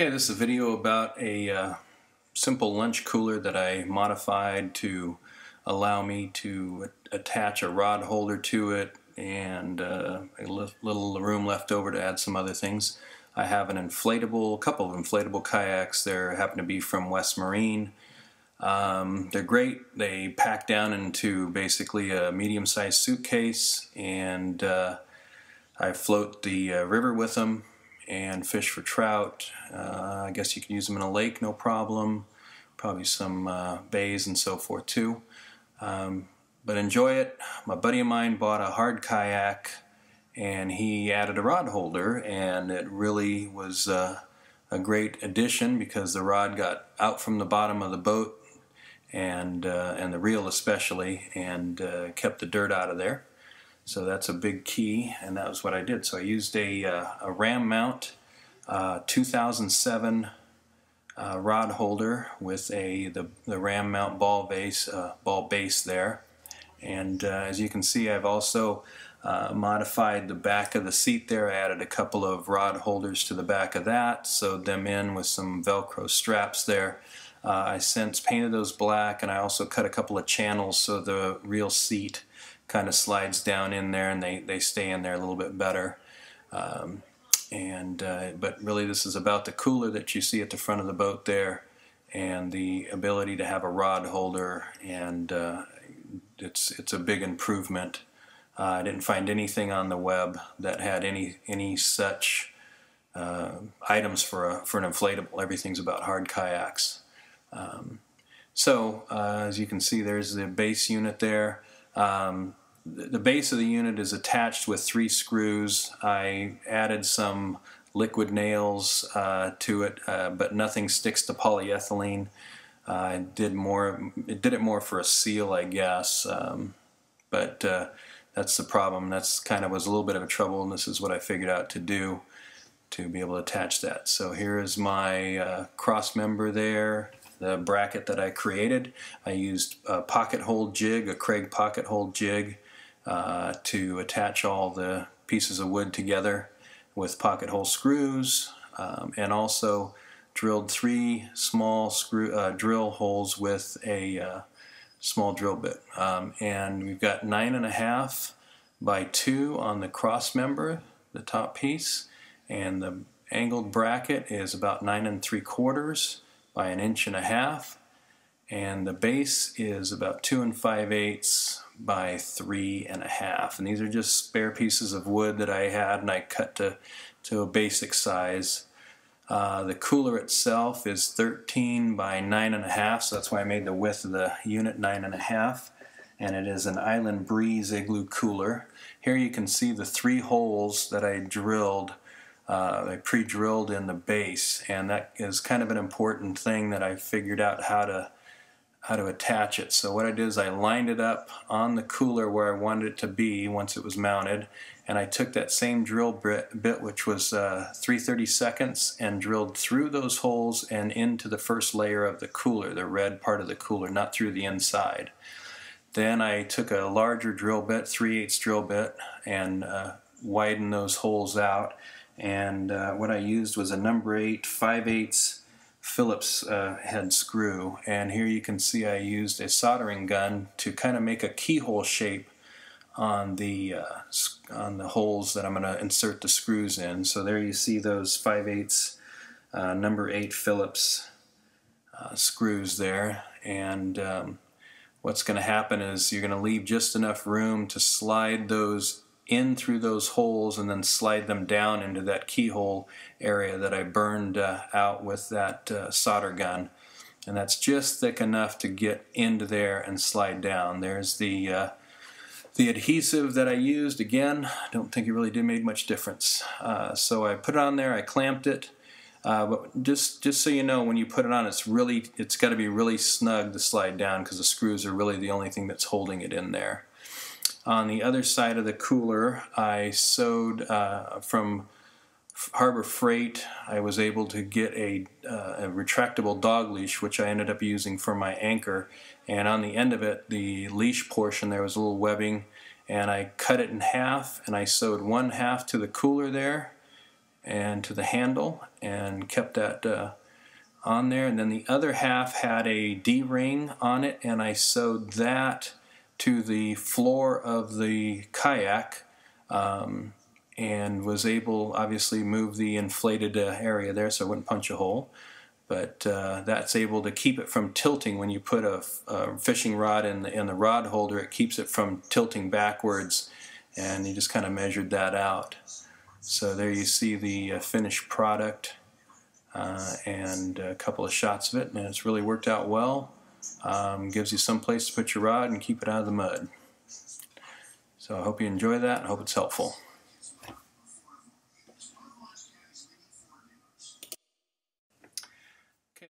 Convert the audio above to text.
Okay, this is a video about a simple lunch cooler that I modified to allow me to attach a rod holder to it and a little room left over to add some other things. I have a couple of inflatable kayaks. They happen to be from West Marine. They're great. They pack down into basically a medium-sized suitcase, and I float the river with them and fish for trout. I guess you can use them in a lake, no problem. Probably some bays and so forth too. But enjoy it. My buddy of mine bought a hard kayak and he added a rod holder, and it really was a great addition because the rod got out from the bottom of the boat and the reel especially, and kept the dirt out of there. So that's a big key, and that was what I did. So I used a ram mount 2007 rod holder with the ram mount ball base there. And as you can see, I've also modified the back of the seat there. I added a couple of rod holders to the back of that, sewed them in with some Velcro straps there. I since painted those black, and I also cut a couple of channels so the real seat kind of slides down in there and they stay in there a little bit better. But really this is about the cooler that you see at the front of the boat there, and the ability to have a rod holder, and it's a big improvement. I didn't find anything on the web that had any such items for an inflatable. Everything's about hard kayaks. As you can see, there's the base unit there. The base of the unit is attached with 3 screws. I added some liquid nails to it, but nothing sticks to polyethylene. It did it more for a seal, I guess, but that's the problem. That's kind of was a little bit of a trouble, and this is what I figured out to do to be able to attach that. So here is my cross member there, the bracket that I created. I used a pocket hole jig, a Craig pocket hole jig, to attach all the pieces of wood together with pocket hole screws, and also drilled 3 small drill holes with a small drill bit. And we've got 9.5 by 2 on the cross member, the top piece, and the angled bracket is about 9 3/4 by 1.5 inches, and the base is about 2 5/8 by 3.5. And these are just spare pieces of wood that I had, and I cut to a basic size. The cooler itself is 13 by 9.5, so that's why I made the width of the unit 9.5, and it is an Island Breeze igloo cooler. Here you can see the 3 holes that I drilled. I pre-drilled in the base, and that is kind of an important thing that I figured out how to attach it. So what I did is I lined it up on the cooler where I wanted it to be once it was mounted, and I took that same drill bit, which was 3/32, and drilled through those holes and into the first layer of the cooler, the red part of the cooler, not through the inside. Then I took a larger drill bit, 3/8 drill bit, and widened those holes out. And what I used was a number 8 5/8 Phillips head screw, and here you can see I used a soldering gun to kind of make a keyhole shape on the holes that I'm going to insert the screws in. So there you see those 5/8 number 8 Phillips screws there, and what's going to happen is you're going to leave just enough room to slide those in through those holes and then slide them down into that keyhole area that I burned out with that solder gun. And that's just thick enough to get into there and slide down. There's the adhesive that I used. Again, I don't think it really did make much difference. So I put it on there, I clamped it. But just so you know, when you put it on, it's got to be really snug to slide down, because the screws are really the only thing that's holding it in there. On the other side of the cooler, I sewed from Harbor Freight. I was able to get a retractable dog leash, which I ended up using for my anchor. And on the end of it, the leash portion, there was a little webbing, and I cut it in half, and I sewed 1/2 to the cooler there, and to the handle and kept that on there. And then the other half had a D-ring on it, and I sewed that to the floor of the kayak, and was able, obviously, move the inflated area there so it wouldn't punch a hole. But that's able to keep it from tilting. When you put a fishing rod in the rod holder, it keeps it from tilting backwards, and you just kind of measured that out. So there you see the finished product, and a couple of shots of it, and it's really worked out well. Gives you some place to put your rod and keep it out of the mud. So I hope you enjoy that, and I hope it's helpful.